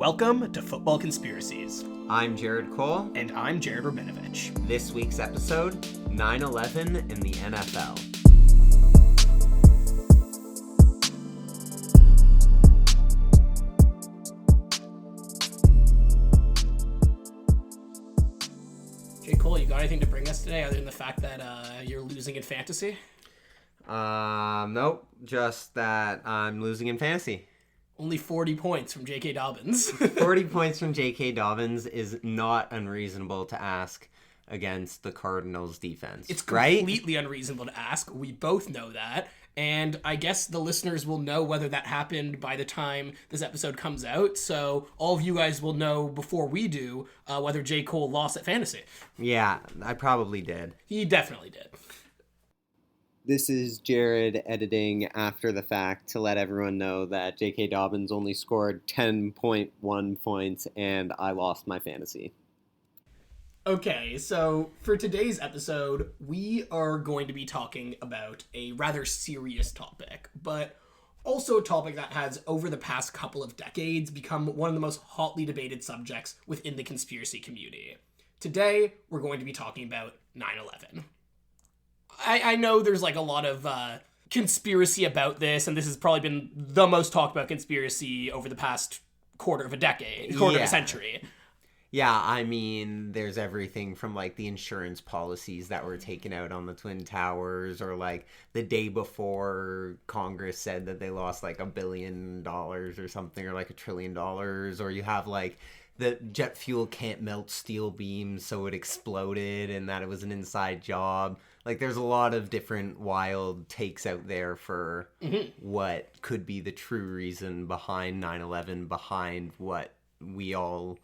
Welcome to Football Conspiracies. I'm Jared Cole. And I'm Jared Rabinovich. This week's episode, 9/11 in the NFL. J. Cole, you got anything to bring us today other than the fact that you're losing in fantasy? Nope. Just that I'm losing in fantasy. Only 40 points from J.K. Dobbins. 40 points from J.K. Dobbins is not unreasonable to ask against the Cardinals defense. It's completely unreasonable to ask. We both know that. And I guess the listeners will know whether that happened by the time this episode comes out. So all of you guys will know before we do whether J. Cole lost at fantasy. Yeah, I probably did. He definitely did. This is Jared editing after the fact to let everyone know that J.K. Dobbins only scored 10.1 points and I lost my fantasy. Okay, so for today's episode, we are going to be talking about a rather serious topic, but also a topic that has, over the past couple of decades, become one of the most hotly debated subjects within the conspiracy community. Today, we're going to be talking about 9/11. I know there's like a lot of conspiracy about this, and this has probably been the most talked about conspiracy over the past quarter of a century. Yeah, I mean, there's everything from, like, the insurance policies that were taken out on the Twin Towers, or, like, the day before Congress said that they lost, like, $1 billion or something, or, like, $1 trillion, or you have, like, the jet fuel can't melt steel beams, so it exploded, and that it was an inside job. Like, there's a lot of different wild takes out there for what could be the true reason behind 9/11, behind what we all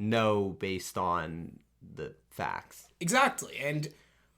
know based on the facts. Exactly. And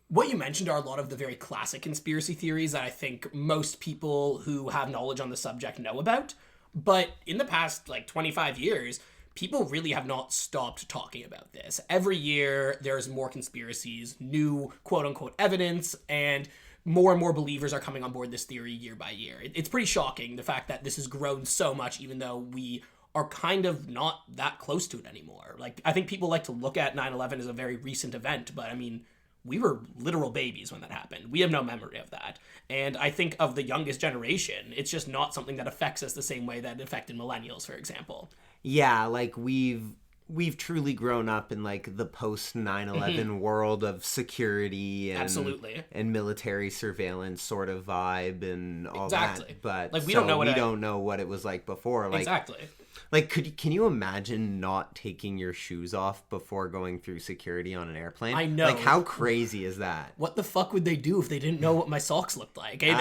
what you mentioned are a lot of the very classic conspiracy theories that I think most people who have knowledge on the subject know about. But in the past, 25 years, people really have not stopped talking about this. Every year, there's more conspiracies, new quote-unquote evidence, and more believers are coming on board this theory year by year. It's pretty shocking, the fact that this has grown so much, even though we are kind of not that close to it anymore. I think people like to look at 9/11 as a very recent event, but I mean, we were literal babies when that happened. We have no memory of that. And I think of the youngest generation, it's just not something that affects us the same way that it affected millennials, for example. Yeah, we've truly grown up in, the post 9/11 world of security and Absolutely. And military surveillance sort of vibe and all Exactly. that. But we don't know what it was like before. Exactly. Can you imagine not taking your shoes off before going through security on an airplane? I know. How crazy is that? What the fuck would they do if they didn't know what my socks looked like? And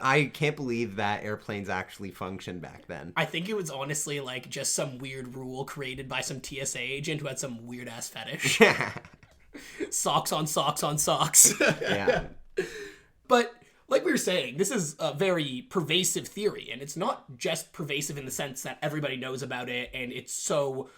I can't believe that airplanes actually functioned back then. I think it was honestly just some weird rule created by some TSA agent who had some weird ass fetish. Socks on socks on socks. Yeah. But like we were saying, this is a very pervasive theory, and it's not just pervasive in the sense that everybody knows about it and it's so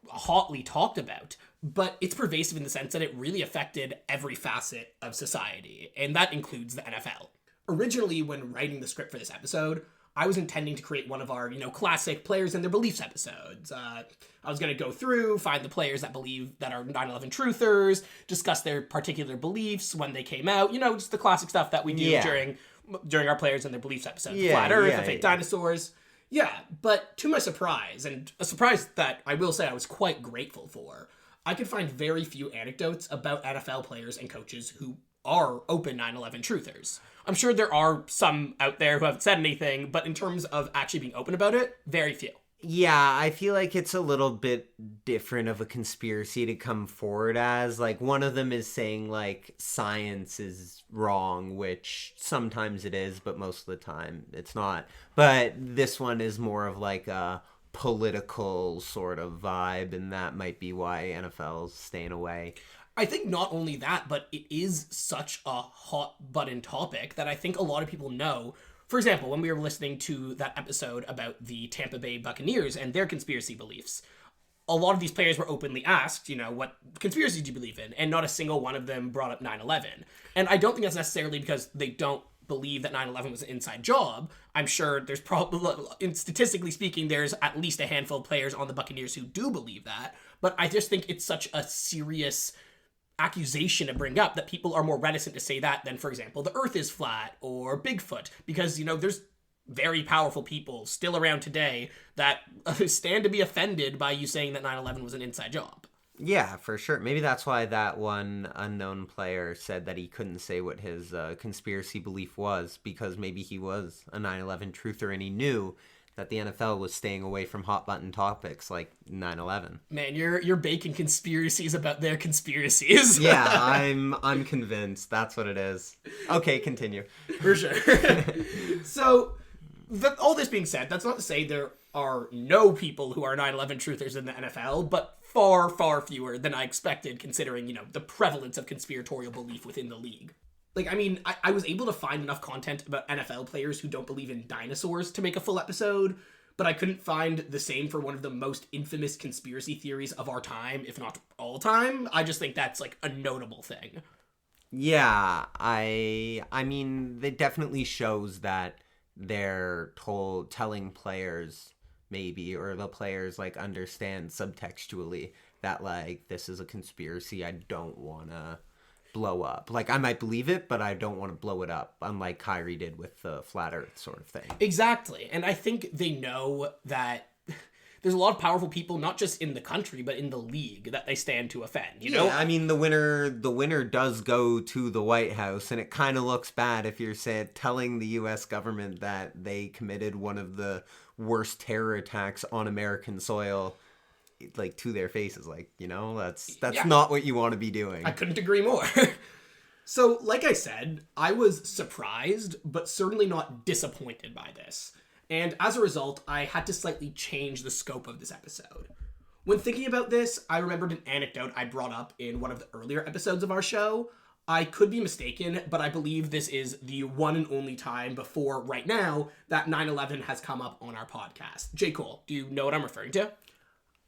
hotly talked about, but it's pervasive in the sense that it really affected every facet of society, and that includes the NFL. Originally, when writing the script for this episode, I was intending to create one of our, classic players and their beliefs episodes. I was going to go through, find the players that believe that are 9/11 truthers, discuss their particular beliefs when they came out, just the classic stuff that we do during our players and their beliefs episodes. Flat Earth, the fake dinosaurs. Yeah, but to my surprise, and a surprise that I will say I was quite grateful for, I could find very few anecdotes about NFL players and coaches who are open 9/11 truthers. I'm sure there are some out there who haven't said anything, but in terms of actually being open about it, very few. Yeah, I feel like it's a little bit different of a conspiracy to come forward as. One of them is saying, science is wrong, which sometimes it is, but most of the time it's not. But this one is more of a political sort of vibe, and that might be why NFL's staying away. I think not only that, but it is such a hot button topic that I think a lot of people know. For example, when we were listening to that episode about the Tampa Bay Buccaneers and their conspiracy beliefs, a lot of these players were openly asked, what conspiracies do you believe in? And not a single one of them brought up 9/11. And I don't think that's necessarily because they don't believe that 9/11 was an inside job. I'm sure there's probably, statistically speaking, there's at least a handful of players on the Buccaneers who do believe that. But I just think it's such a serious accusation to bring up that people are more reticent to say that than, for example, the Earth is flat or Bigfoot, because, there's very powerful people still around today that stand to be offended by you saying that 9/11 was an inside job. Yeah, for sure. Maybe that's why that one unknown player said that he couldn't say what his conspiracy belief was, because maybe he was a 9/11 truther and he knew that the NFL was staying away from hot button topics like 9/11. Man, you're baking conspiracies about their conspiracies. Yeah, I'm convinced that's what it is. Okay, continue. For sure. So, all this being said, that's not to say there are no people who are 9/11 truthers in the NFL, but far, far fewer than I expected, considering, the prevalence of conspiratorial belief within the league. Like, I mean, I was able to find enough content about NFL players who don't believe in dinosaurs to make a full episode, but I couldn't find the same for one of the most infamous conspiracy theories of our time, if not all time. I just think that's, like, a notable thing. Yeah, I mean, it definitely shows that they're telling players maybe, or the players like understand subtextually that like this is a conspiracy I don't want to blow up. Like I might believe it, but I don't want to blow it up, unlike Kyrie did with the flat earth sort of thing. Exactly. And I think they know that there's a lot of powerful people, not just in the country, but in the league that they stand to offend, you know? I mean, the winner does go to the White House, and it kind of looks bad if you're telling the U.S. government that they committed one of the worst terror attacks on American soil, like, to their faces. Like, that's not what you want to be doing. I couldn't agree more. So, like I said, I was surprised, but certainly not disappointed by this. And as a result, I had to slightly change the scope of this episode. When thinking about this, I remembered an anecdote I brought up in one of the earlier episodes of our show. I could be mistaken, but I believe this is the one and only time before right now that 9/11 has come up on our podcast. J. Cole, do you know what I'm referring to?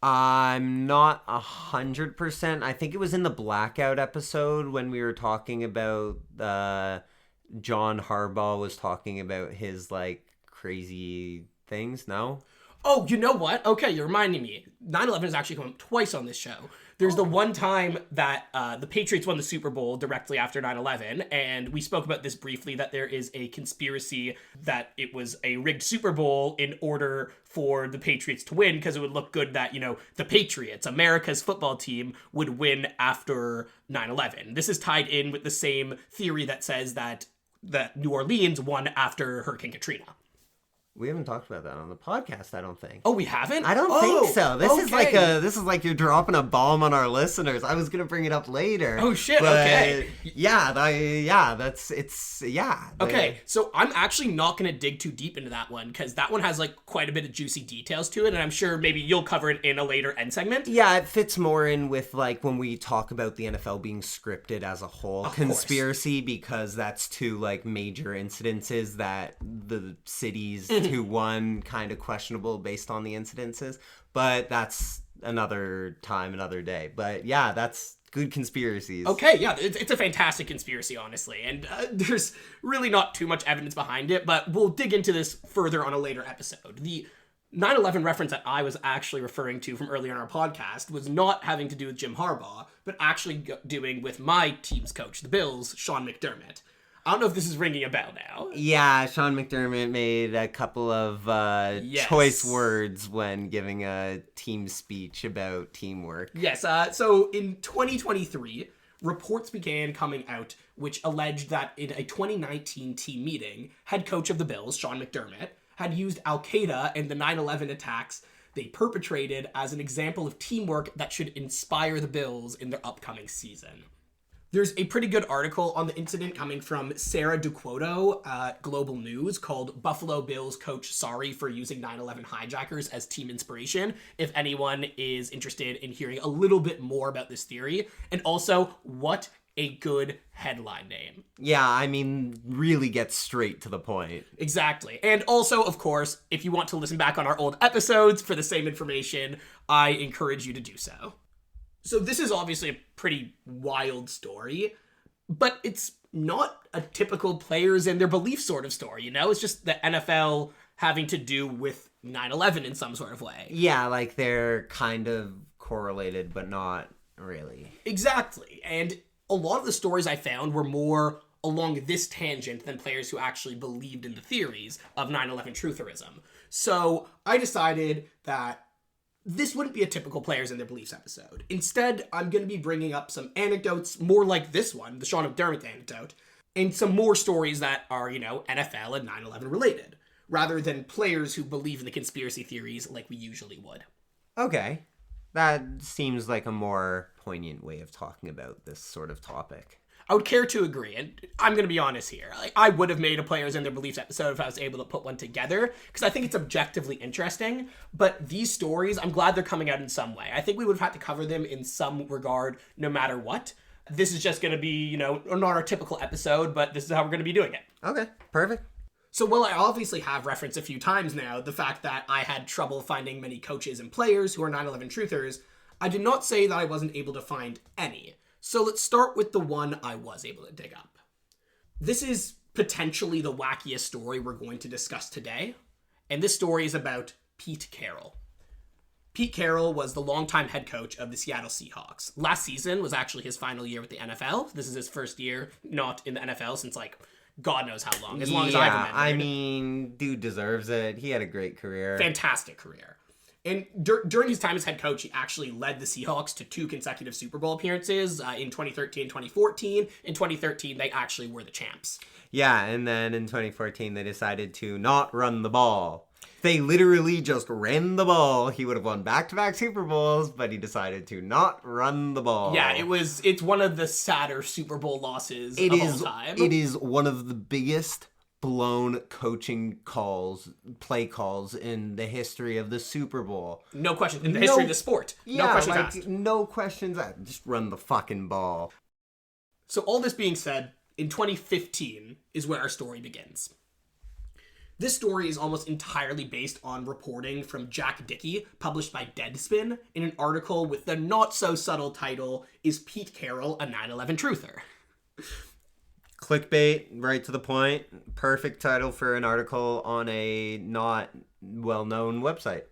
I'm not 100%. I think it was in the Blackout episode when we were talking about John Harbaugh was talking about his like crazy things. No? Oh, you know what? Okay, you're reminding me. 9/11 has actually come up twice on this show. There's the one time that the Patriots won the Super Bowl directly after 9/11, and we spoke about this briefly, that there is a conspiracy that it was a rigged Super Bowl in order for the Patriots to win, because it would look good that, the Patriots, America's football team, would win after 9/11. This is tied in with the same theory that says that New Orleans won after Hurricane Katrina. We haven't talked about that on the podcast, I don't think. Oh, we haven't? I don't think so. This is like you're dropping a bomb on our listeners. I was gonna bring it up later. Oh shit! Okay. Okay, so I'm actually not gonna dig too deep into that one, because that one has like quite a bit of juicy details to it, and I'm sure maybe you'll cover it in a later end segment. Yeah, it fits more in with like when we talk about the NFL being scripted as a whole conspiracy, because that's two like major incidences that the cities who won kind of questionable based on the incidences, but that's another time, another day. But yeah, that's good conspiracies. Okay, yeah, it's a fantastic conspiracy, honestly, and there's really not too much evidence behind it, but we'll dig into this further on a later episode. The 9/11 reference that I was actually referring to from earlier in our podcast was not having to do with Jim Harbaugh, but actually doing with my team's coach, the Bills, Sean McDermott. I don't know if this is ringing a bell now. Yeah, Sean McDermott made a couple of choice words when giving a team speech about teamwork. Yes, so in 2023, reports began coming out which alleged that in a 2019 team meeting, head coach of the Bills, Sean McDermott, had used Al-Qaeda and the 9/11 attacks they perpetrated as an example of teamwork that should inspire the Bills in their upcoming season. There's a pretty good article on the incident coming from Sarah Duquoto at Global News called "Buffalo Bills Coach Sorry for Using 9/11 Hijackers as Team Inspiration," if anyone is interested in hearing a little bit more about this theory. And also, what a good headline name. Yeah, I mean, really gets straight to the point. Exactly. And also, of course, if you want to listen back on our old episodes for the same information, I encourage you to do so. So this is obviously a pretty wild story, but it's not a typical players and their belief sort of story, you know? It's just the NFL having to do with 9/11 in some sort of way. Yeah, like they're kind of correlated, but not really. Exactly. And a lot of the stories I found were more along this tangent than players who actually believed in the theories of 9/11 trutherism. So I decided that this wouldn't be a typical players and their beliefs episode. Instead, I'm going to be bringing up some anecdotes more like this one, the Sean McDermott anecdote, and some more stories that are, you know, NFL and 9/11 related, rather than players who believe in the conspiracy theories like we usually would. Okay. That seems like a more poignant way of talking about this sort of topic. I would care to agree, and I'm going to be honest here. Like, I would have made a players and their beliefs episode if I was able to put one together, because I think it's objectively interesting, but these stories, I'm glad they're coming out in some way. I think we would have had to cover them in some regard no matter what. This is just going to be, you know, not our typical episode, but this is how we're going to be doing it. Okay, perfect. So while I obviously have referenced a few times now the fact that I had trouble finding many coaches and players who are 9/11 truthers, I did not say that I wasn't able to find any. So let's start with the one I was able to dig up. This is potentially the wackiest story we're going to discuss today, and this story is about Pete Carroll. Pete Carroll was the longtime head coach of the Seattle Seahawks. Last season was actually his final year with the NFL. This is his first year not in the NFL since, like, God knows how long. As long as I've remembered. I mean, dude deserves it. He had a great career. Fantastic career. And during his time as head coach, he actually led the Seahawks to 2 consecutive Super Bowl appearances in 2013 and 2014. In 2013, they actually were the champs. Yeah, and then in 2014, they decided to not run the ball. They literally just ran the ball. He would have won back-to-back Super Bowls, but he decided to not run the ball. Yeah, it's one of the sadder Super Bowl losses of all time. It is one of the biggest blown coaching play calls in the history of the Super Bowl. No question. In the history of the sport. Yeah, no questions asked. No questions asked. Just run the fucking ball. So all this being said, in 2015 is where our story begins. This story is almost entirely based on reporting from Jack Dickey, published by Deadspin, in an article with the not-so-subtle title, Is Pete Carroll a 9/11 Truther? Clickbait, right to the point. Perfect title for an article on a not well-known website.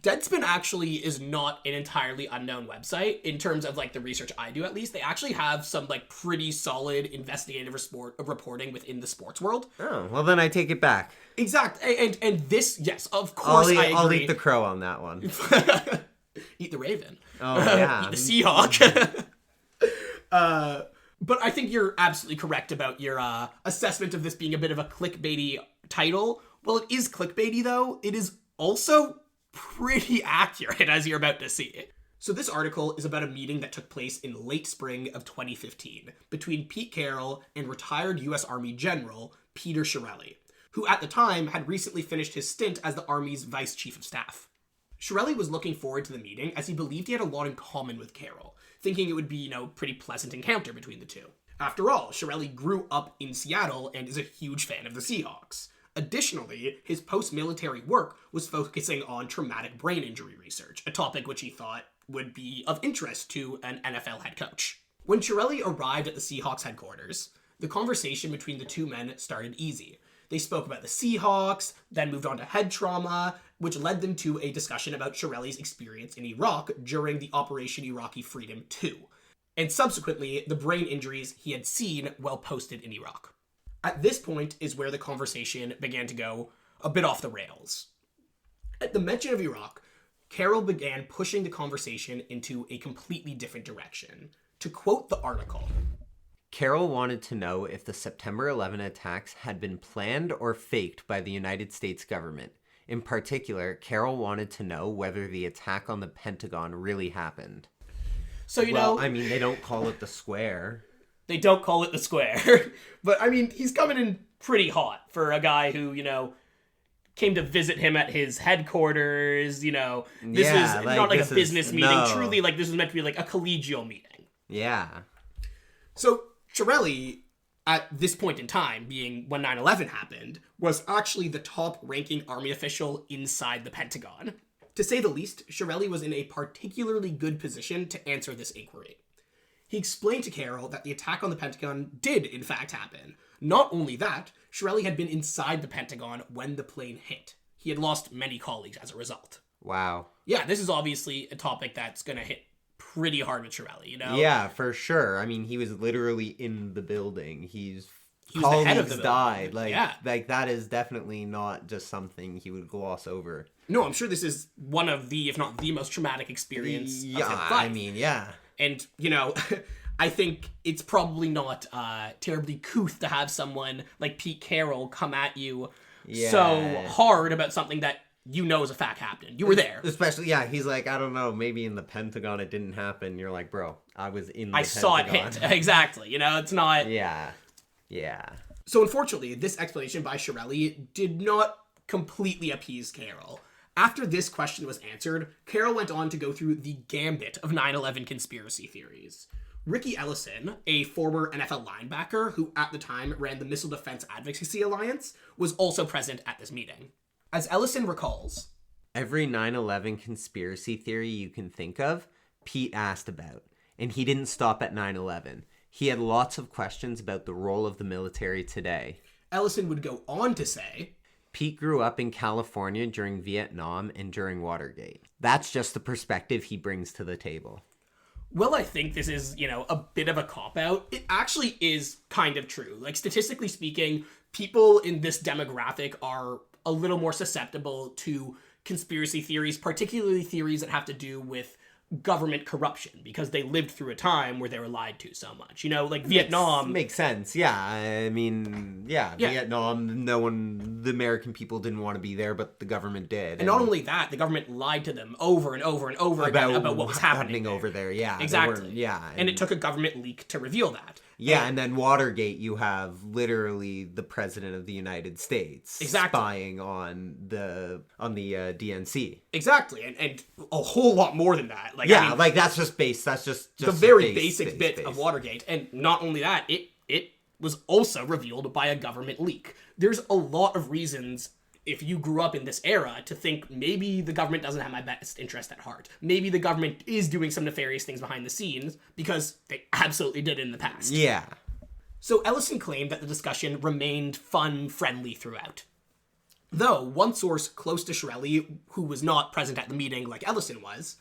Deadspin actually is not an entirely unknown website in terms of, like, the research I do, at least. They actually have some, like, pretty solid investigative reporting within the sports world. Oh, well then I take it back. Exactly. And this, yes, of course I agree. I'll eat the crow on that one. Eat the raven. Oh, yeah. Eat the Seahawk. But I think you're absolutely correct about your assessment of this being a bit of a clickbaity title. Well, it is clickbaity, though. It is also pretty accurate, as you're about to see. So this article is about a meeting that took place in late spring of 2015 between Pete Carroll and retired U.S. Army General Peter Chiarelli, who at the time had recently finished his stint as the Army's Vice Chief of Staff. Chiarelli was looking forward to the meeting as he believed he had a lot in common with Carroll, thinking it would be, pretty pleasant encounter between the two. After all, Chiarelli grew up in Seattle and is a huge fan of the Seahawks. Additionally, his post-military work was focusing on traumatic brain injury research, a topic which he thought would be of interest to an NFL head coach. When Chiarelli arrived at the Seahawks headquarters, the conversation between the two men started easy. They spoke about the Seahawks, then moved on to head trauma, which led them to a discussion about Chiarelli's experience in Iraq during the Operation Iraqi Freedom II, and subsequently the brain injuries he had seen while posted in Iraq. At this point is where the conversation began to go a bit off the rails. At the mention of Iraq, Carroll began pushing the conversation into a completely different direction. To quote the article, Carroll wanted to know if the September 11 attacks had been planned or faked by the United States government. In particular, Carroll wanted to know whether the attack on the Pentagon really happened. So, I mean, they don't call it the square. They don't call it the square. But, I mean, he's coming in pretty hot for a guy who, came to visit him at his headquarters, This is not like a business meeting. No. Truly, this was meant to be like a collegial meeting. Yeah. So, Chiarelli, at this point in time, being when 9/11 happened, was actually the top-ranking Army official inside the Pentagon. To say the least, Chiarelli was in a particularly good position to answer this inquiry. He explained to Carroll that the attack on the Pentagon did, in fact, happen. Not only that, Shirelli had been inside the Pentagon when the plane hit. He had lost many colleagues as a result. Wow. Yeah, this is obviously a topic that's going to hit pretty hard with Shirelli, you know? Yeah, for sure. I mean, he was literally in the building. He was the head of the building. Died. Yeah. Like that is definitely not just something he would gloss over. No, I'm sure this is one of the, if not the most traumatic experience of his life. I mean, yeah. And, you know, I think it's probably not terribly couth to have someone like Pete Carroll come at you so hard about something that you know as a fact happened. You were there. Especially, yeah, he's like, I don't know, maybe in the Pentagon it didn't happen. You're like, bro, I was in the Pentagon. I saw it hit. Exactly. You know, it's not... Yeah. Yeah. So unfortunately, this explanation by Shirelli did not completely appease Carroll. After this question was answered, Carroll went on to go through the gambit of 9/11 conspiracy theories. Ricky Ellison, a former NFL linebacker who at the time ran the Missile Defense Advocacy Alliance, was also present at this meeting. As Ellison recalls, every 9/11 conspiracy theory you can think of, Pete asked about, and he didn't stop at 9/11. He had lots of questions about the role of the military today. Ellison would go on to say, Pete grew up in California during Vietnam and during Watergate. That's just the perspective he brings to the table. Well, I think this is, you know, a bit of a cop-out. It actually is kind of true. Like, statistically speaking, people in this demographic are a little more susceptible to conspiracy theories, particularly theories that have to do with government corruption, because they lived through a time where they were lied to so much. You know, like Vietnam... Makes sense, yeah. I mean, yeah, Vietnam, the American people didn't want to be there, but the government did. And not only that, the government lied to them over and over and over again about what was happening over there, yeah. Exactly. Yeah. And it took a government leak to reveal that. Yeah, and then Watergate, you have literally the president of the United States spying on the DNC. Exactly, and a whole lot more than that. Like, yeah, I mean, like that's just the very basic bit of Watergate. And not only that, it was also revealed by a government leak. There's a lot of reasons, if you grew up in this era, to think maybe the government doesn't have my best interest at heart. Maybe the government is doing some nefarious things behind the scenes, because they absolutely did in the past. Yeah. So Ellison claimed that the discussion remained fun, friendly throughout. Though, one source close to Shirelli, who was not present at the meeting like Ellison was,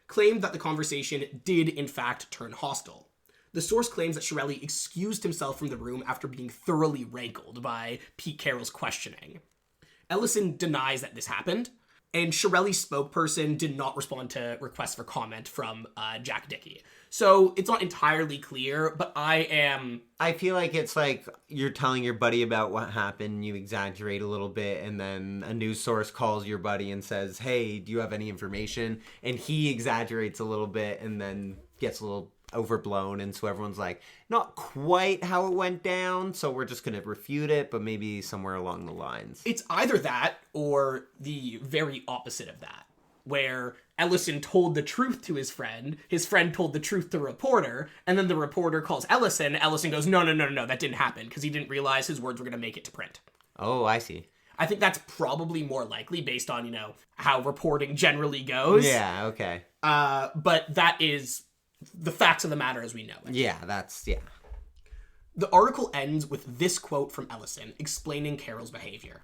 claimed that the conversation did in fact turn hostile. The source claims that Shirelli excused himself from the room after being thoroughly rankled by Pete Carroll's questioning. Ellison denies that this happened, and Shirelli's spokesperson did not respond to requests for comment from Jack Dickey. So it's not entirely clear, but I feel like it's like you're telling your buddy about what happened, you exaggerate a little bit, and then a news source calls your buddy and says, hey, do you have any information? And he exaggerates a little bit and then gets a little overblown, and so everyone's like, not quite how it went down, so we're just gonna refute it, but maybe somewhere along the lines. It's either that or the very opposite of that, where Ellison told the truth to his friend told the truth to the reporter, and then the reporter calls Ellison goes, no, that didn't happen, because he didn't realize his words were gonna make it to print. Oh, I see. I think that's probably more likely based on, you know, how reporting generally goes. Yeah, okay. But that is the facts of the matter as we know it. Yeah, The article ends with this quote from Ellison explaining Carroll's behavior.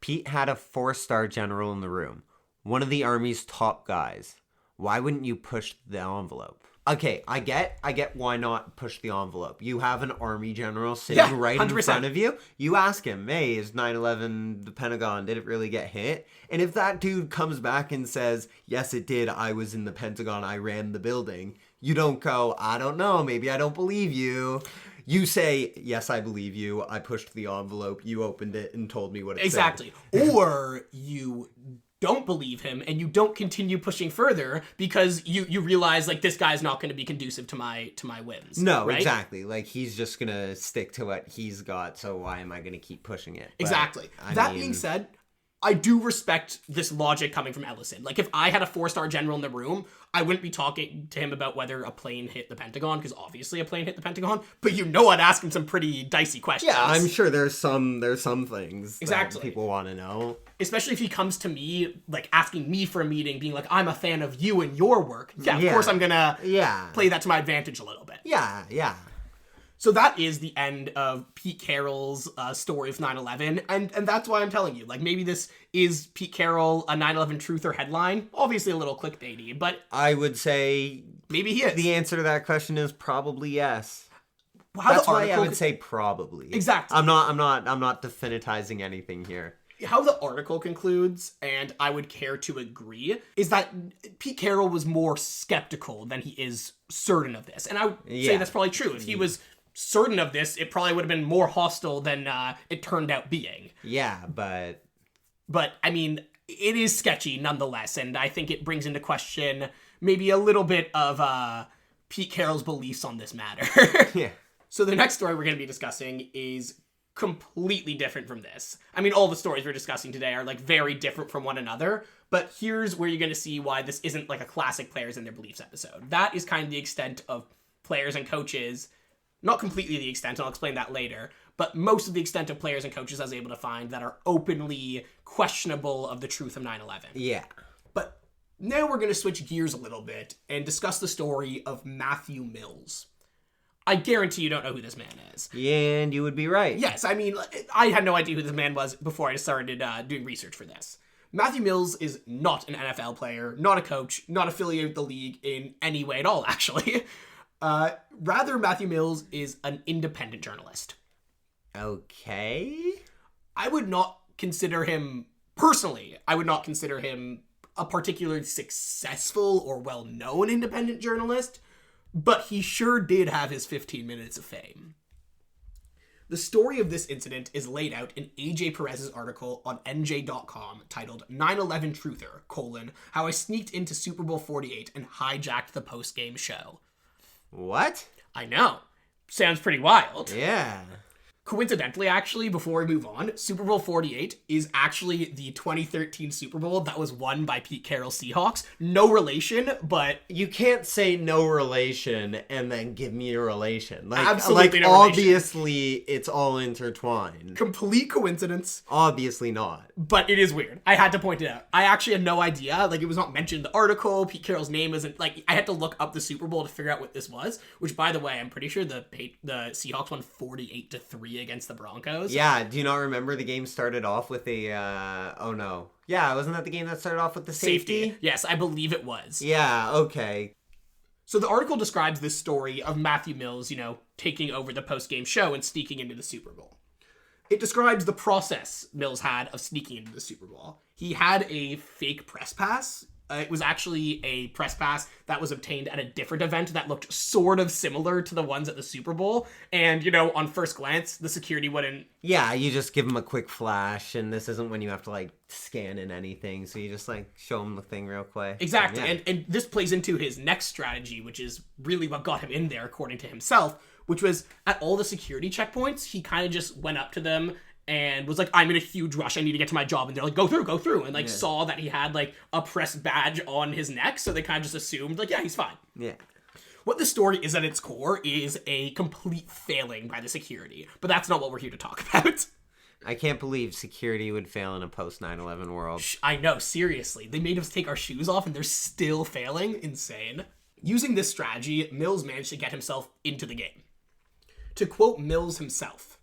Pete had a 4-star general in the room, one of the Army's top guys. Why wouldn't you push the envelope? Okay, I get why not push the envelope. You have an Army general sitting right 100%. In front of you. You ask him, hey, is 9/11 the Pentagon, did it really get hit? And if that dude comes back and says, yes, it did, I was in the Pentagon, I ran the building, you don't go, I don't know, maybe I don't believe you. You say, yes, I believe you, I pushed the envelope, you opened it and told me what it said. Exactly. Or you don't believe him and you don't continue pushing further because you realize, like, this guy's not going to be conducive to my whims. No, right? Exactly. Like, he's just going to stick to what he's got, so why am I going to keep pushing it? Exactly. That being said, I do respect this logic coming from Ellison. Like, if I had a 4-star general in the room, I wouldn't be talking to him about whether a plane hit the Pentagon, because obviously a plane hit the Pentagon, but I'd ask him some pretty dicey questions. Yeah, I'm sure there's some things Exactly. that people want to know. Especially if he comes to me, like, asking me for a meeting, being like, I'm a fan of you and your work. Yeah, of course I'm gonna play that to my advantage a little bit. Yeah. So that is the end of Pete Carroll's story of 9/11, and that's why I'm telling you, like, maybe this is Pete Carroll, a 9/11 truther headline. Obviously a little clickbaity, but I would say maybe he is. The answer to that question is probably yes. How That's the why I article would say probably. Exactly. I'm not definitizing anything here. How the article concludes, and I would care to agree, is that Pete Carroll was more skeptical than he is certain of this. And I would say that's probably true. If he was certain of this, it probably would have been more hostile than it turned out being. Yeah, but I mean, it is sketchy nonetheless, and I think it brings into question maybe a little bit of Pete Carroll's beliefs on this matter. Yeah. So the next story we're going to be discussing is completely different from this. I mean, all the stories we're discussing today are, like, very different from one another, but here's where you're going to see why this isn't like a classic players and their beliefs episode. That is kind of the extent of players and coaches. Not completely the extent, and I'll explain that later, but most of the extent of players and coaches I was able to find that are openly questionable of the truth of 9/11. Yeah. But now we're going to switch gears a little bit and discuss the story of Matthew Mills. I guarantee you don't know who this man is. And you would be right. Yes, I mean, I had no idea who this man was before I started doing research for this. Matthew Mills is not an NFL player, not a coach, not affiliated with the league in any way at all, actually. Rather, Matthew Mills is an independent journalist. Okay. I would not consider him, personally, a particularly successful or well-known independent journalist, but he sure did have his 15 minutes of fame. The story of this incident is laid out in AJ Perez's article on NJ.com titled 9/11 Truther, How I Sneaked into Super Bowl 48 and Hijacked the Post-Game Show. What? I know. Sounds pretty wild. Yeah. Coincidentally, actually, before we move on, Super Bowl 48 is actually the 2013 Super Bowl that was won by Pete Carroll's Seahawks. No relation, but... You can't say no relation and then give me a relation. Like, absolutely no relation. Obviously, it's all intertwined. Complete coincidence. Obviously not. But it is weird. I had to point it out. I actually had no idea. Like, it was not mentioned in the article. Pete Carroll's name isn't... Like, I had to look up the Super Bowl to figure out what this was, which, by the way, I'm pretty sure the Seahawks won 48-3 against the Broncos. Yeah, do you not remember the game started off with a, oh no. Yeah, wasn't that the game that started off with the safety? Yes, I believe it was. Yeah, okay. So the article describes this story of Matthew Mills, taking over the post-game show and sneaking into the Super Bowl. It describes the process Mills had of sneaking into the Super Bowl. He had a fake press pass. It was actually a press pass that was obtained at a different event that looked sort of similar to the ones at the Super Bowl. And, on first glance, the security wouldn't... Yeah, you just give them a quick flash, and this isn't when you have to, scan in anything. So you just, show them the thing real quick. Exactly. Yeah. And this plays into his next strategy, which is really what got him in there, according to himself, which was at all the security checkpoints, he kind of just went up to them and was like, I'm in a huge rush, I need to get to my job. And they're like, go through. And, saw that he had, a press badge on his neck. So they kind of just assumed, yeah, he's fine. Yeah. What the story is at its core is a complete failing by the security. But that's not what we're here to talk about. I can't believe security would fail in a post-9/11 world. I know, seriously. They made us take our shoes off and they're still failing. Insane. Using this strategy, Mills managed to get himself into the game. To quote Mills himself,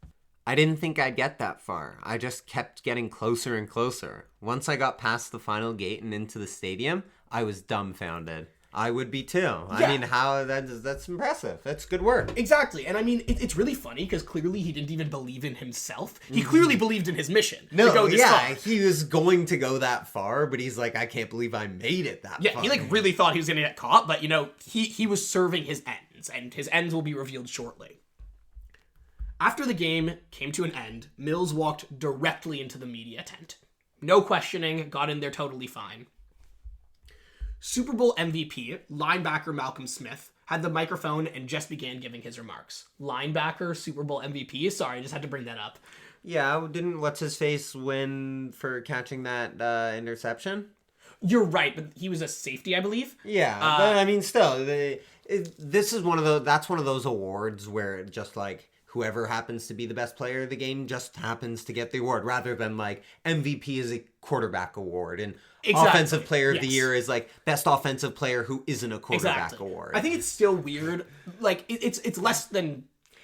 I didn't think I'd get that far. I just kept getting closer and closer. Once I got past the final gate and into the stadium, I was dumbfounded. I would be too. Yeah. I mean, that's impressive. That's good work. Exactly. And I mean, it's really funny because clearly he didn't even believe in himself. He clearly believed in his mission to go this far. He was going to go that far, but he's like, I can't believe I made it that far. Yeah, he really thought he was going to get caught, but he was serving his ends, and his ends will be revealed shortly. After the game came to an end, Mills walked directly into the media tent. No questioning, got in there totally fine. Super Bowl MVP, linebacker Malcolm Smith, had the microphone and just began giving his remarks. Linebacker, Super Bowl MVP? Sorry, I just had to bring that up. Yeah, didn't what's-his-face win for catching that interception? You're right, but he was a safety, I believe. Yeah, but I mean, still, this is that's one of those awards where it just, like, whoever happens to be the best player of the game just happens to get the award, rather than, like, MVP is a quarterback award, and offensive player of the year is, like, best offensive player who isn't a quarterback award. I think it's still weird. Like, it's less than...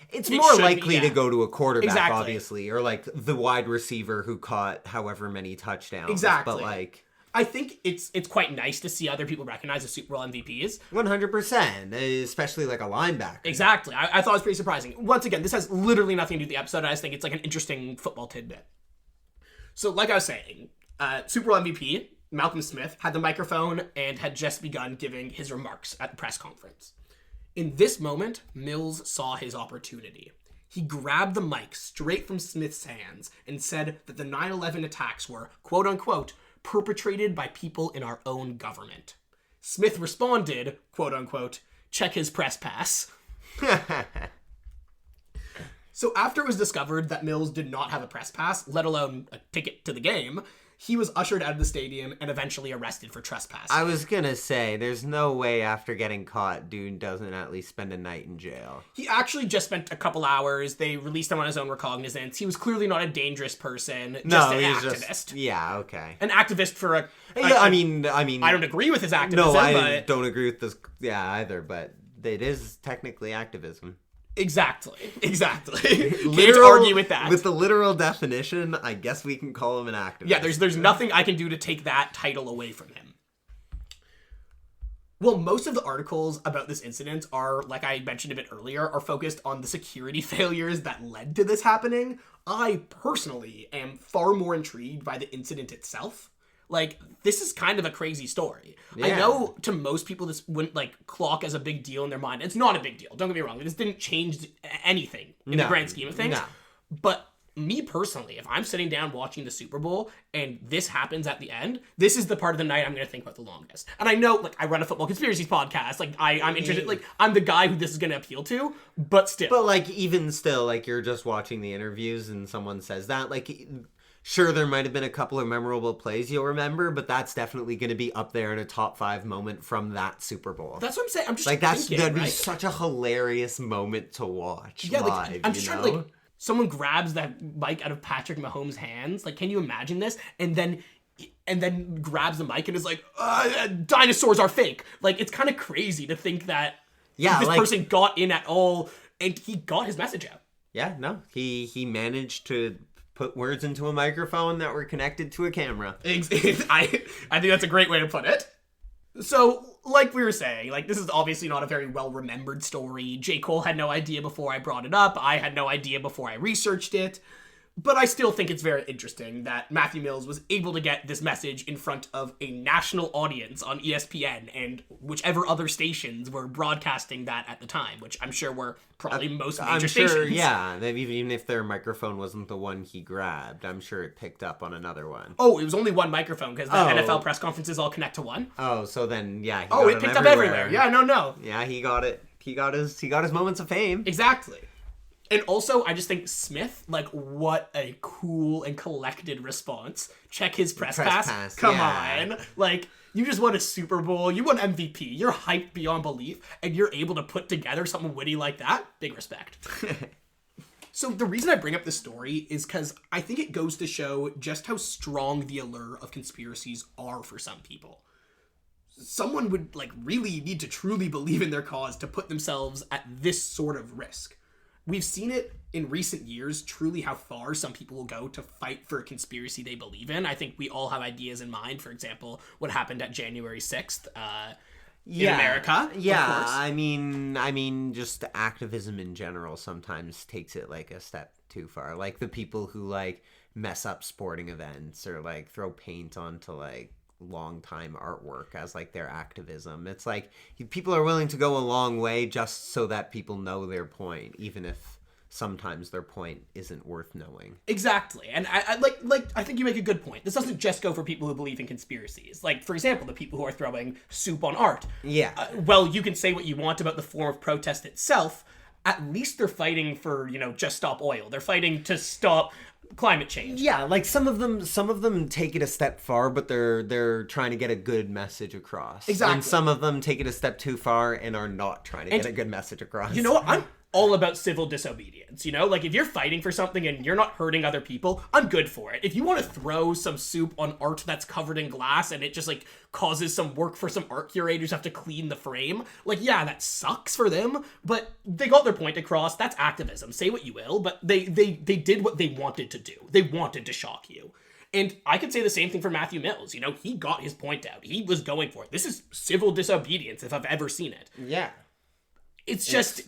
It's more likely to go to a quarterback, obviously, or, like, the wide receiver who caught however many touchdowns. Exactly. But, like... I think it's quite nice to see other people recognize the Super Bowl MVPs. 100%, especially like a linebacker. Exactly. I thought it was pretty surprising. Once again, this has literally nothing to do with the episode. I just think it's like an interesting football tidbit. So, like I was saying, Super Bowl MVP, Malcolm Smith, had the microphone and had just begun giving his remarks at the press conference. In this moment, Mills saw his opportunity. He grabbed the mic straight from Smith's hands and said that the 9/11 attacks were, quote-unquote, perpetrated by people in our own government. Smith responded, quote-unquote, check his press pass. So after it was discovered that Mills did not have a press pass, let alone a ticket to the game, he was ushered out of the stadium and eventually arrested for trespassing. I was gonna say, there's no way after getting caught, dude doesn't at least spend a night in jail. He actually just spent a couple hours. They released him on his own recognizance. He was clearly not a dangerous person, just an activist. Yeah, okay. An activist for a... I mean... I don't agree with his activism, No, I don't agree with this, either, but it is technically activism. Exactly. Can't argue with that. With the literal definition, I guess we can call him an activist. Yeah, there's nothing I can do to take that title away from him. Well, most of the articles about this incident are, like I mentioned a bit earlier, are focused on the security failures that led to this happening. I personally am far more intrigued by the incident itself. Like, this is kind of a crazy story. Yeah. I know to most people this wouldn't, like, clock as a big deal in their mind. It's not a big deal. Don't get me wrong. This didn't change anything in the grand scheme of things. No. But me personally, if I'm sitting down watching the Super Bowl and this happens at the end, this is the part of the night I'm going to think about the longest. And I know, like, I run a Football Conspiracies podcast. Like, I'm interested. Like, I'm the guy who this is going to appeal to, but still. But, like, even still, like, you're just watching the interviews and someone says that, like... Sure, there might have been a couple of memorable plays you'll remember, but that's definitely going to be up there in a top 5 moment from that Super Bowl. That's what I'm saying. I'm just like that'd be such a hilarious moment to watch. Yeah, live, like I'm just trying to like someone grabs that mic out of Patrick Mahomes' hands. Like, can you imagine this? And then grabs the mic and is like, "Dinosaurs are fake." Like, it's kind of crazy to think that this person got in at all, and he got his message out. Yeah, no, he managed to put words into a microphone that were connected to a camera. I think that's a great way to put it. So, like we were saying, like, this is obviously not a very well-remembered story. J. Cole had no idea before I brought it up. I had no idea before I researched it. But I still think it's very interesting that Matthew Mills was able to get this message in front of a national audience on ESPN and whichever other stations were broadcasting that at the time, which I'm sure were probably most major stations. Yeah. Even if their microphone wasn't the one he grabbed, I'm sure it picked up on another one. Oh, it was only one microphone because the NFL press conferences all connect to one. Oh, so then, yeah. It picked up everywhere. Yeah, no. Yeah, he got it. He got his moments of fame. Exactly. And also, I just think Smith, like, what a cool and collected response. Check his press pass. Come on. Like, you just won a Super Bowl. You won MVP. You're hyped beyond belief. And you're able to put together something witty like that. Big respect. So the reason I bring up this story is because I think it goes to show just how strong the allure of conspiracies are for some people. Someone would, like, really need to truly believe in their cause to put themselves at this sort of risk. We've seen it in recent years, truly how far some people will go to fight for a conspiracy they believe in. I think we all have ideas in mind. For example, what happened at January 6th in America. Yeah, of course. I mean, just activism in general sometimes takes it, like, a step too far. Like, the people who, like, mess up sporting events or, like, throw paint onto, like, long time artwork as, like, their activism. It's like people are willing to go a long way just so that people know their point, even if sometimes their point isn't worth knowing. Exactly. And I think you make a good point. This doesn't just go for people who believe in conspiracies. Like, for example, the people who are throwing soup on art. Yeah. Well, you can say what you want about the form of protest itself. At least they're fighting for, just stop oil. They're fighting to stop climate change. Yeah, like some of them take it a step far, but they're trying to get a good message across. Exactly. And some of them take it a step too far and are not trying to get a good message across. You know what? I'm all about civil disobedience, you know? Like, if you're fighting for something and you're not hurting other people, I'm good for it. If you want to throw some soup on art that's covered in glass and it just, like, causes some work for some art curators who have to clean the frame, like, yeah, that sucks for them, but they got their point across. That's activism. Say what you will, but they did what they wanted to do. They wanted to shock you. And I could say the same thing for Matthew Mills. You know, he got his point out. He was going for it. This is civil disobedience if I've ever seen it. Yeah. It's just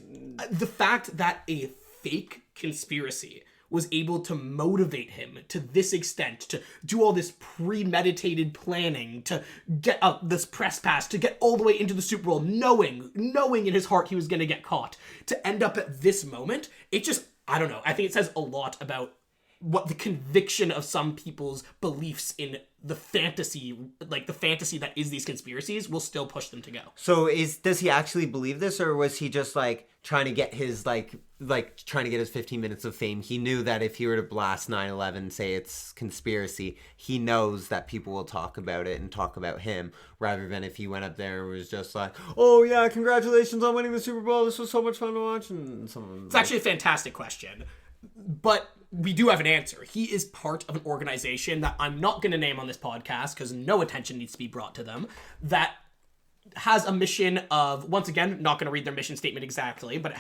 the fact that a fake conspiracy was able to motivate him to this extent, to do all this premeditated planning, to get this press pass, to get all the way into the Super Bowl, knowing in his heart he was going to get caught, to end up at this moment. It just, I don't know. I think it says a lot about what the conviction of some people's beliefs in the fantasy that is these conspiracies will still push them to go. So does he actually believe this, or was he just like trying to get his trying to get his 15 minutes of fame? He knew that if he were to blast 9/11, say it's conspiracy, he knows that people will talk about it and talk about him, rather than if he went up there and was just like, oh yeah, congratulations on winning the Super Bowl, this was so much fun to watch. And someone, it's actually a fantastic question, but we do have an answer. He is part of an organization that I'm not going to name on this podcast because no attention needs to be brought to them, that has a mission of, once again, not going to read their mission statement exactly, but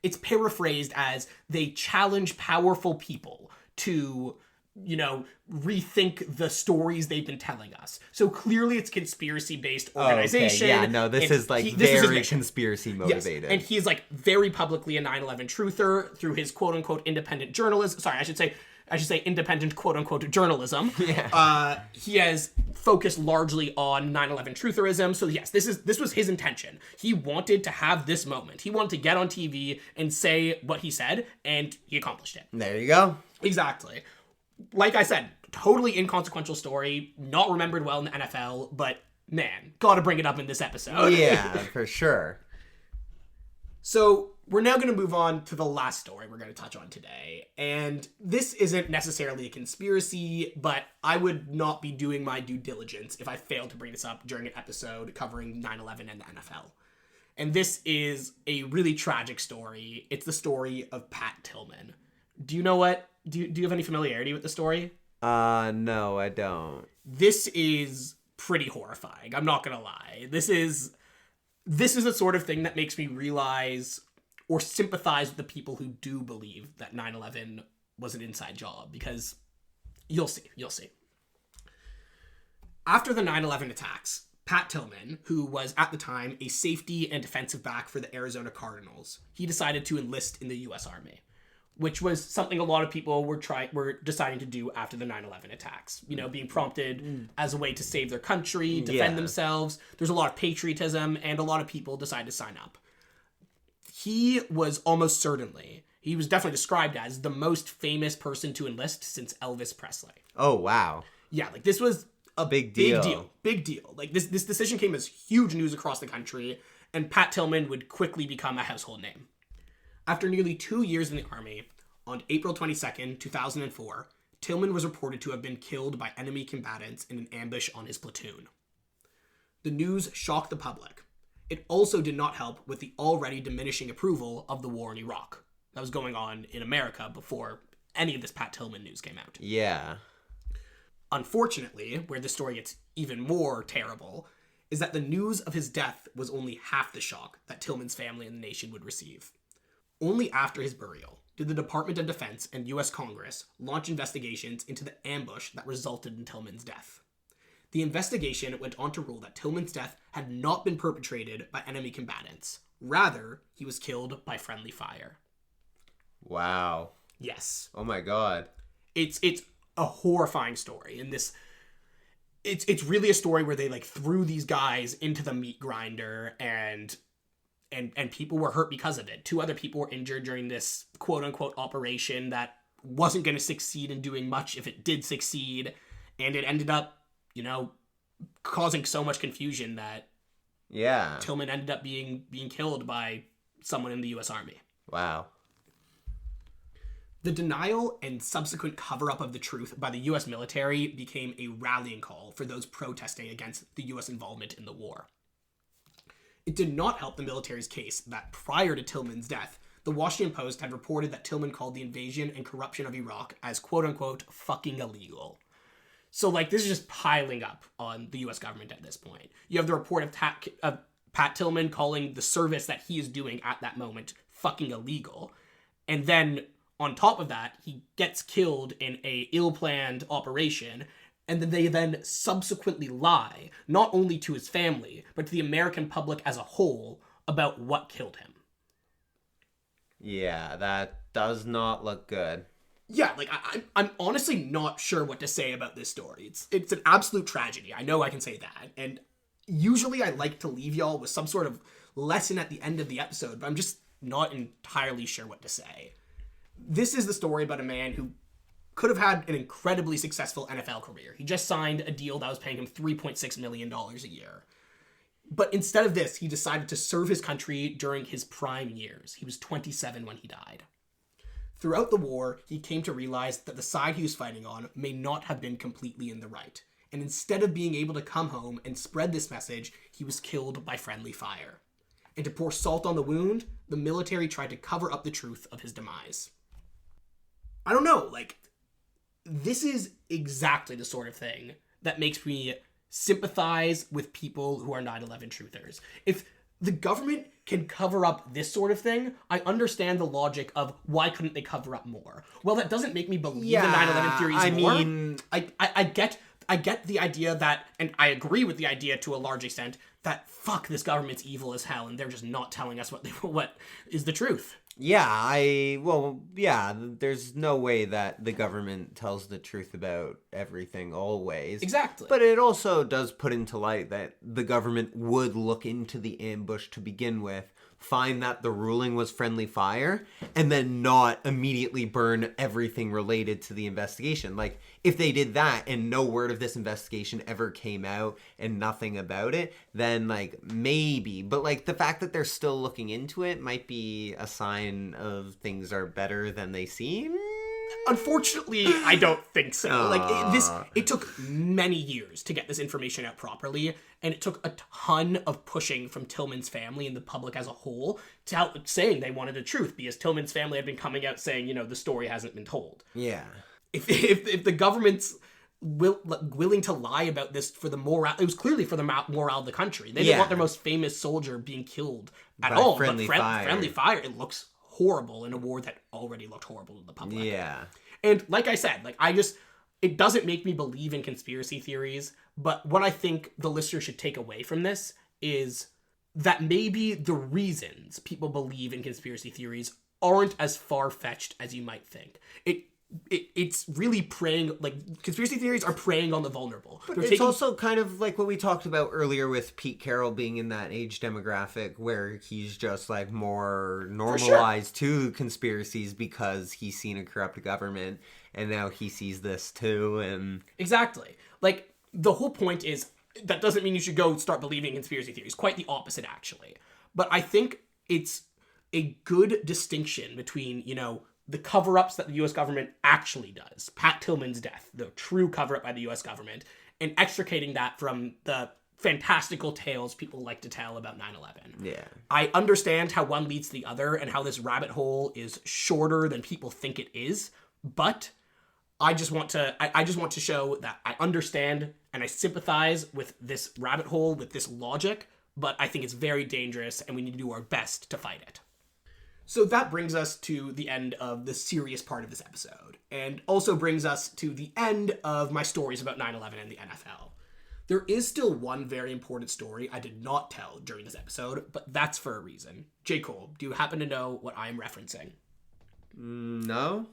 it's paraphrased as they challenge powerful people to, you know, rethink the stories they've been telling us. So clearly it's conspiracy-based organization. Okay. Yeah, no, this is like very conspiracy motivated. Yes. And he's like very publicly a 9/11 truther through his quote-unquote independent journalism. Sorry, I should say independent quote-unquote journalism. Yeah. He has focused largely on 9/11 trutherism. So yes, this was his intention. He wanted to have this moment. He wanted to get on TV and say what he said, and he accomplished it. There you go. Exactly. Like I said, totally inconsequential story, not remembered well in the NFL, but man, gotta bring it up in this episode. Yeah, for sure. So we're now going to move on to the last story we're going to touch on today. And this isn't necessarily a conspiracy, but I would not be doing my due diligence if I failed to bring this up during an episode covering 9/11 and the NFL. And this is a really tragic story. It's the story of Pat Tillman. Do you know what? Do you have any familiarity with the story? No, I don't. This is pretty horrifying. I'm not going to lie. This is the sort of thing that makes me realize or sympathize with the people who do believe that 9/11 was an inside job, because you'll see. After the 9/11 attacks, Pat Tillman, who was at the time a safety and defensive back for the Arizona Cardinals, he decided to enlist in the U.S. Army, which was something a lot of people were deciding to do after the 9/11 attacks. You know, being prompted as a way to save their country, defend themselves. There's a lot of patriotism, and a lot of people decided to sign up. He was he was definitely described as the most famous person to enlist since Elvis Presley. Oh, wow. Yeah, like this was a big deal. Big deal. Like this decision came as huge news across the country, and Pat Tillman would quickly become a household name. After nearly 2 years in the Army, on April 22nd, 2004, Tillman was reported to have been killed by enemy combatants in an ambush on his platoon. The news shocked the public. It also did not help with the already diminishing approval of the war in Iraq that was going on in America before any of this Pat Tillman news came out. Yeah. Unfortunately, where the story gets even more terrible, is that the news of his death was only half the shock that Tillman's family and the nation would receive. Only after his burial did the Department of Defense and U.S. Congress launch investigations into the ambush that resulted in Tillman's death. The investigation went on to rule that Tillman's death had not been perpetrated by enemy combatants. Rather, he was killed by friendly fire. Wow. Yes. Oh my God. It's a horrifying story, and it's really a story where they like threw these guys into the meat grinder, and people were hurt because of it. 2 other people were injured during this quote-unquote operation that wasn't going to succeed in doing much if it did succeed, and it ended up, you know, causing so much confusion that Tillman ended up being killed by someone in the U.S. Army. Wow. The denial and subsequent cover-up of the truth by the US military became a rallying call for those protesting against the US involvement in the war. It did not help the military's case that prior to Tillman's death, the Washington Post had reported that Tillman called the invasion and corruption of Iraq as quote-unquote fucking illegal. So, like, this is just piling up on the US government at this point. You have the report of Pat Tillman calling the service that he is doing at that moment fucking illegal. And then, on top of that, he gets killed in a ill-planned operation, and then they then subsequently lie, not only to his family, but to the American public as a whole, about what killed him. Yeah, that does not look good. Yeah, like, I'm honestly not sure what to say about this story. It's an absolute tragedy. I know I can say that. And usually I like to leave y'all with some sort of lesson at the end of the episode, but I'm just not entirely sure what to say. This is the story about a man who could have had an incredibly successful NFL career. He just signed a deal that was paying him $3.6 million a year. But instead of this, he decided to serve his country during his prime years. He was 27 when he died. Throughout the war, he came to realize that the side he was fighting on may not have been completely in the right. And instead of being able to come home and spread this message, he was killed by friendly fire. And to pour salt on the wound, the military tried to cover up the truth of his demise. I don't know, like, this is exactly the sort of thing that makes me sympathize with people who are 9/11 truthers. If the government can cover up this sort of thing, I understand the logic of why couldn't they cover up more. Well, that doesn't make me believe the 9/11 theories more. Mean, I get the idea that, and I agree with the idea to a large extent, that fuck, this government's evil as hell and they're just not telling us what is the truth. There's no way that the government tells the truth about everything always. Exactly. But it also does put into light that the government would look into the ambush to begin with, find that the ruling was friendly fire, and then not immediately burn everything related to the investigation. Like, if they did that and no word of this investigation ever came out and nothing about it, then, like, maybe. But, like, the fact that they're still looking into it might be a sign of things are better than they seem. Unfortunately, I don't think so. It took many years to get this information out properly, and it took a ton of pushing from Tillman's family and the public as a whole to saying they wanted the truth, because Tillman's family had been coming out saying, the story hasn't been told. Yeah. If the government's willing to lie about this for the morale, it was clearly for the morale of the country. They didn't want their most famous soldier being killed at all. Friendly fire, it looks horrible in a war that already looked horrible to the public. Yeah. And like I said, it doesn't make me believe in conspiracy theories, but what I think the listener should take away from this is that maybe the reasons people believe in conspiracy theories aren't as far-fetched as you might think. It's really preying, conspiracy theories are preying on the vulnerable. But it's also kind of like what we talked about earlier with Pete Carroll being in that age demographic where he's just, more normalized to conspiracies because he's seen a corrupt government, and now he sees this too, and... Exactly. The whole point is, that doesn't mean you should go start believing in conspiracy theories. Quite the opposite, actually. But I think it's a good distinction between, the cover-ups that the U.S. government actually does, Pat Tillman's death, the true cover-up by the U.S. government, and extricating that from the fantastical tales people like to tell about 9/11. Yeah. I understand how one leads to the other and how this rabbit hole is shorter than people think it is, but I just want to show that I understand and I sympathize with this rabbit hole, with this logic, but I think it's very dangerous and we need to do our best to fight it. So that brings us to the end of the serious part of this episode, and also brings us to the end of my stories about 9/11 and the NFL. There is still one very important story I did not tell during this episode, but that's for a reason. J. Cole, do you happen to know what I'm referencing? No.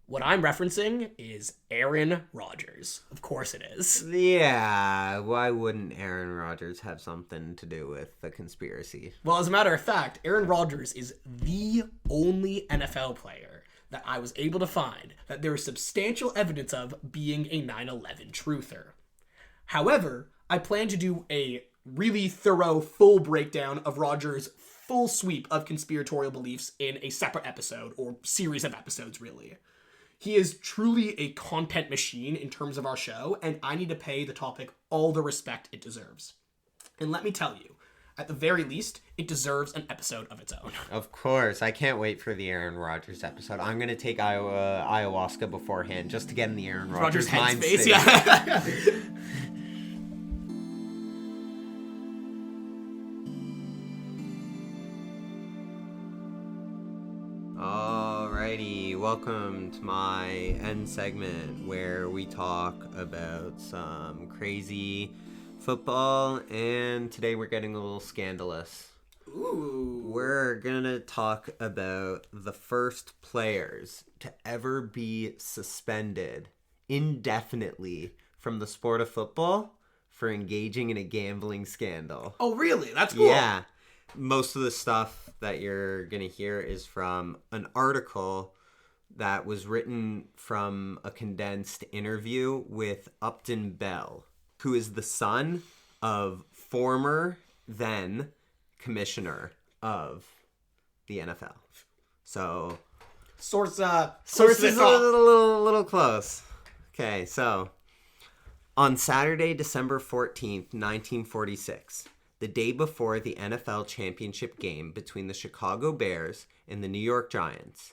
What I'm referencing is Aaron Rodgers. Of course it is. Yeah, why wouldn't Aaron Rodgers have something to do with the conspiracy? Well, as a matter of fact, Aaron Rodgers is the only NFL player that I was able to find that there is substantial evidence of being a 9/11 truther. However, I plan to do a really thorough, full breakdown of Rodgers' full sweep of conspiratorial beliefs in a separate episode, or series of episodes, really. He is truly a content machine in terms of our show, and I need to pay the topic all the respect it deserves. And let me tell you, at the very least, it deserves an episode of its own. Of course. I can't wait for the Aaron Rodgers episode. I'm going to take ayahuasca beforehand just to get in the Aaron Rodgers mind headspace, state. yeah. Alrighty, welcome to my end segment where we talk about some crazy football, and today we're getting a little scandalous. Ooh. We're gonna talk about the first players to ever be suspended indefinitely from the sport of football for engaging in a gambling scandal. Oh, really? That's cool. Yeah. Most of the stuff that you're going to hear is from an article that was written from a condensed interview with Upton Bell, who is the son of former then commissioner of the NFL. So Sources a little close. Okay, so on Saturday, December 14th, 1946, the day before the NFL championship game between the Chicago Bears and the New York Giants,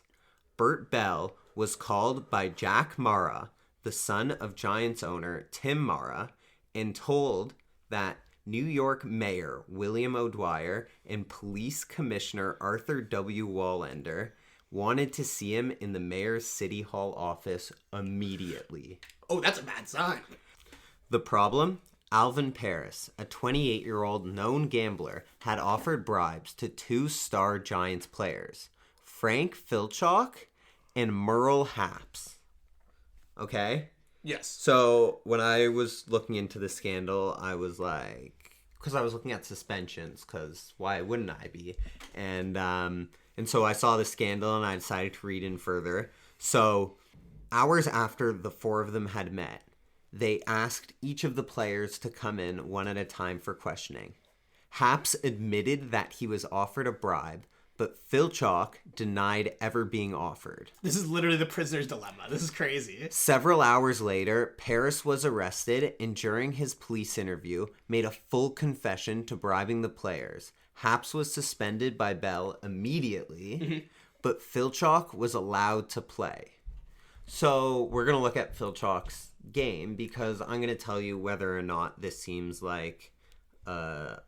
Bert Bell was called by Jack Mara, the son of Giants owner Tim Mara, and told that New York Mayor William O'Dwyer and Police Commissioner Arthur W. Wallender wanted to see him in the mayor's City Hall office immediately. Oh, that's a bad sign. The problem? Alvin Paris, a 28-year-old known gambler, had offered bribes to two star Giants players, Frank Filchock and Merle Haps. Okay? Yes. So when I was looking into the scandal, I was like, because I was looking at suspensions, because why wouldn't I be? And so I saw the scandal and I decided to read in further. So hours after the four of them had met, they asked each of the players to come in one at a time for questioning. Haps admitted that he was offered a bribe, but Filchock denied ever being offered. This is literally the prisoner's dilemma. This is crazy. Several hours later, Paris was arrested and during his police interview made a full confession to bribing the players. Haps was suspended by Bell immediately, but Filchock was allowed to play. So we're going to look at Filchock's game because I'm going to tell you whether or not this seems like how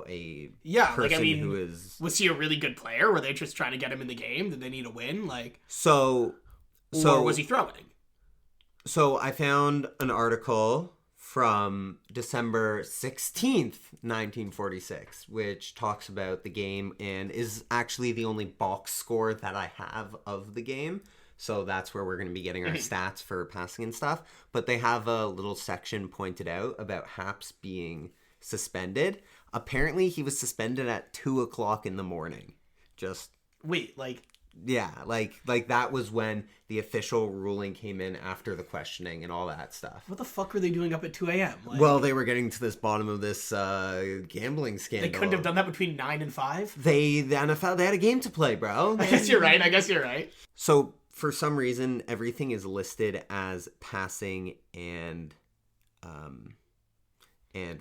a person who is... Was he a really good player? Were they just trying to get him in the game? Did they need a win? Or was he throwing? So I found an article from December 16th, 1946, which talks about the game and is actually the only box score that I have of the game. So that's where we're going to be getting our stats for passing and stuff. But they have a little section pointed out about Haps being suspended. Apparently, he was suspended at 2:00 in the morning. Yeah, like that was when the official ruling came in after the questioning and all that stuff. What the fuck were they doing up at 2 a.m.? Well, they were getting to this bottom of this gambling scandal. They couldn't have done that between 9 and 5? The NFL, they had a game to play, bro. I guess you're right. So for some reason, everything is listed as passing and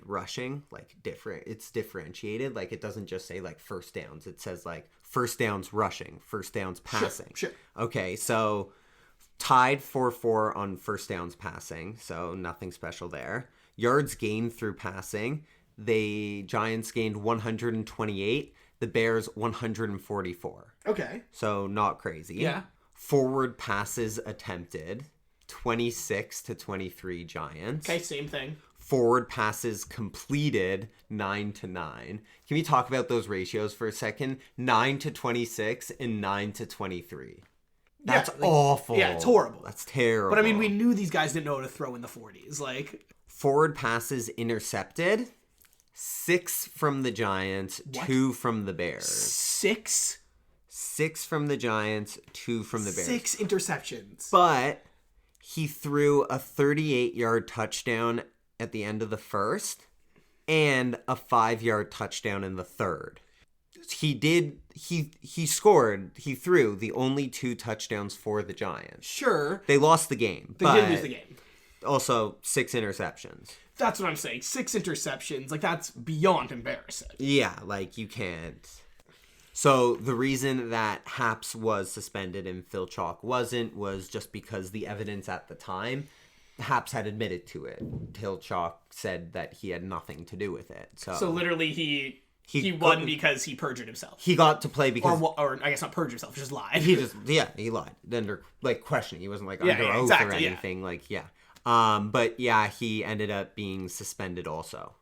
rushing, like different. It's differentiated. Like it doesn't just say like first downs. It says like first downs rushing, first downs passing. Sure. Okay, so tied 4-4 on first downs passing, so nothing special there. Yards gained through passing. The Giants gained 128. The Bears 144. Okay. So not crazy. Yeah. Forward passes attempted, 26-23 Giants. Okay, same thing. Forward passes completed, 9-9. Can we talk about those ratios for a second? 9-26 and 9-23. That's awful. Yeah, it's horrible. That's terrible. But I mean, we knew these guys didn't know how to throw in the 40s. Forward passes intercepted, 6 from the Giants, 2 from the Bears. 6? 6 from the Giants, 2 from the Bears. 6 interceptions. But he threw a 38-yard touchdown at the end of the first and a 5-yard touchdown in the third. he scored, he threw the only 2 touchdowns for the Giants. Sure. They lost the game. They did lose the game. Also 6 interceptions. That's what I'm saying. 6 interceptions. Like, that's beyond embarrassing. Yeah, like, you can't. So the reason that Haps was suspended and Phil Chalk wasn't was just because the evidence at the time, Haps had admitted to it. Phil Chalk said that he had nothing to do with it. So literally he won because he perjured himself. He got to play because... Or I guess not perjured himself, just lied. He lied. Under, like, questioning. He wasn't, like, under oath or anything. Yeah. Like, yeah. But, yeah, he ended up being suspended also.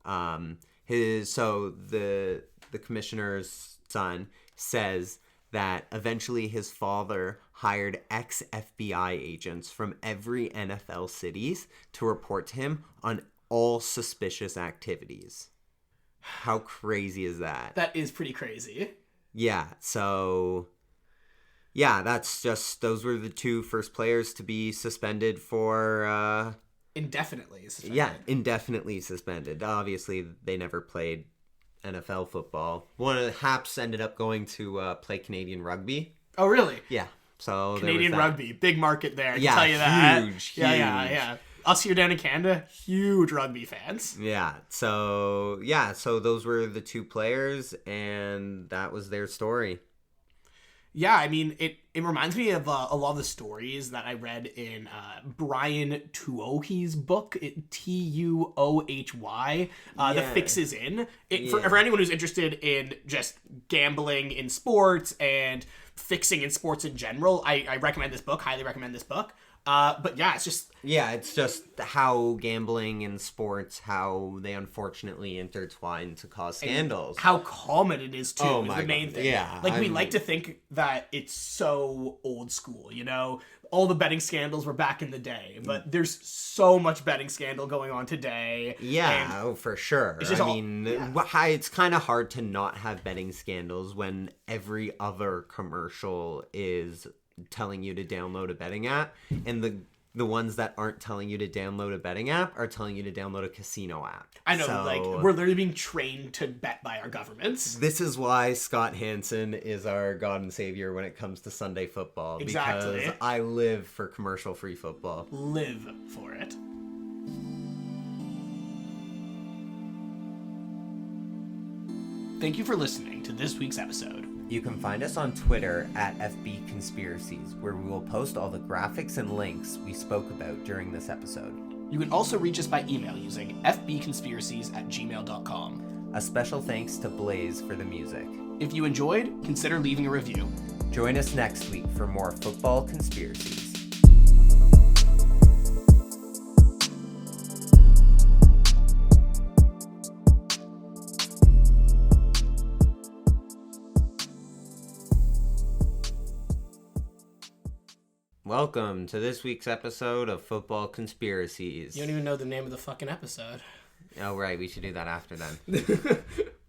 So the commissioner's son says that eventually his father hired ex-FBI agents from every NFL cities to report to him on all suspicious activities. How crazy is that? That is pretty crazy. Yeah, so... Yeah, that's just... Those were the 2 first players to be suspended for... Indefinitely suspended. Yeah, indefinitely suspended. Obviously, they never played NFL football. One of the Haps ended up going to play Canadian rugby. Oh, really? Yeah. So Canadian rugby, big market there. I can yeah, tell you that. Huge. Yeah. Us here down in Canada, huge rugby fans. Yeah. So those were the 2 players, and that was their story. Yeah, I mean, it reminds me of a lot of the stories that I read in Brian Tuohy's book, Tuohy, The Fix Is In. For anyone who's interested in just gambling in sports and fixing in sports in general, I recommend this book, highly recommend this book. But yeah, it's just... Yeah, it's just how gambling and sports, how they unfortunately intertwine to cause scandals. How common it is, too, is the main thing. Yeah. Like, we like to think that it's so old school, you know? All the betting scandals were back in the day, but there's so much betting scandal going on today. Yeah, for sure. It's kind of hard to not have betting scandals when every other commercial is telling you to download a betting app, and the ones that aren't telling you to download a betting app are telling you to download a casino app. I know, like, we're literally being trained to bet by our governments. This is why Scott Hansen is our God and Savior when it comes to Sunday football. Exactly. Because I live for commercial-free football. Live for it. Thank you for listening to this week's episode. You can find us on Twitter at FB Conspiracies, where we will post all the graphics and links we spoke about during this episode. You can also reach us by email using fbconspiracies@gmail.com. A special thanks to Blaze for the music. If you enjoyed, consider leaving a review. Join us next week for more football conspiracies. Welcome to this week's episode of Football Conspiracies. You don't even know the name of the fucking episode. Oh, right. We should do that after then.